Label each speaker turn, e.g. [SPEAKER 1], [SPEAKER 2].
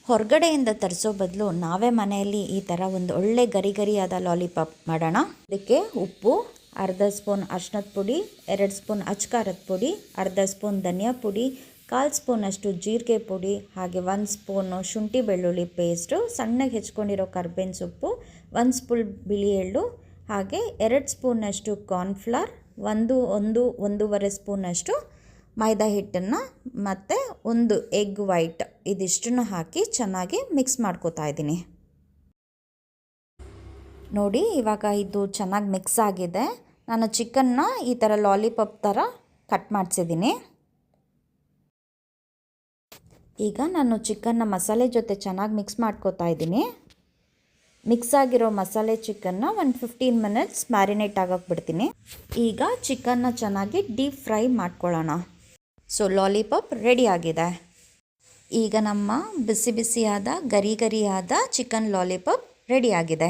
[SPEAKER 1] ಹೊರಗಡೆಯಿಂದ ತರಿಸೋ ಬದಲು ನಾವೇ ಮನೆಯಲ್ಲಿ ಈ ಥರ ಒಂದು ಒಳ್ಳೆ ಗರಿ ಗರಿಯಾದ ಲಾಲಿಪಾಪ್ ಮಾಡೋಣ. ಇದಕ್ಕೆ ಉಪ್ಪು, ಅರ್ಧ ಸ್ಪೂನ್ ಅರ್ಶಿನದ ಪುಡಿ, 2 ಸ್ಪೂನ್ ಅಚ್ಕಾರದ ಪುಡಿ, ಅರ್ಧ ಸ್ಪೂನ್ ಧನಿಯಾ ಪುಡಿ, 1/4 ಸ್ಪೂನಷ್ಟು ಜೀರಿಗೆ ಪುಡಿ, ಹಾಗೆ 1 ಸ್ಪೂನು ಶುಂಠಿ ಬೆಳ್ಳುಳ್ಳಿ ಪೇಸ್ಟು, ಸಣ್ಣಗೆ ಹೆಚ್ಕೊಂಡಿರೋ ಕರ್ಬೇವಿನ ಸೊಪ್ಪು, 1 ಸ್ಪೂನ್ ಬಿಳಿ ಎಳ್ಳು, ಹಾಗೆ 2 ಸ್ಪೂನಷ್ಟು ಕಾರ್ನ್ಫ್ಲವರ್, 1-1.5 ಸ್ಪೂನಷ್ಟು ಮೈದಾ ಹಿಟ್ಟನ್ನು ಮತ್ತು 1 ಎಗ್ ವೈಟ್ ಇದಿಷ್ಟನ್ನು ಹಾಕಿ ಚೆನ್ನಾಗಿ ಮಿಕ್ಸ್ ಮಾಡ್ಕೋತಾ ಇದ್ದೀನಿ. ನೋಡಿ ಇವಾಗ ಇದು ಚೆನ್ನಾಗಿ ಮಿಕ್ಸ್ ಆಗಿದೆ. ನಾನು ಚಿಕನ್ನ ಈ ಥರ ಲಾಲಿಪಾಪ್ ಥರ ಕಟ್ ಮಾಡಿಸಿದ್ದೀನಿ. ಈಗ ನಾನು ಚಿಕನ್ನ ಮಸಾಲೆ ಜೊತೆ ಚೆನ್ನಾಗಿ ಮಿಕ್ಸ್ ಮಾಡ್ಕೋತಾ ಇದ್ದೀನಿ. ಮಿಕ್ಸ್ ಆಗಿರೋ ಮಸಾಲೆ ಚಿಕನ್ನ ಒಂದು 15 ಮಿನಿಟ್ಸ್ ಮ್ಯಾರಿನೇಟ್ ಆಗೋಕ್ಕೆ ಬಿಡ್ತೀನಿ. ಈಗ ಚಿಕನ್ನ ಚೆನ್ನಾಗಿ ಡೀಪ್ ಫ್ರೈ ಮಾಡ್ಕೊಳ್ಳೋಣ. ಸೊ ಲಾಲಿಪಾಪ್ ರೆಡಿ ಆಗಿದೆ. ಈಗ ನಮ್ಮ ಬಿಸಿ ಬಿಸಿಯಾದ ಗರಿ ಗರಿಯಾದ ಚಿಕನ್ ಲಾಲಿಪಾಪ್ ರೆಡಿ ಆಗಿದೆ.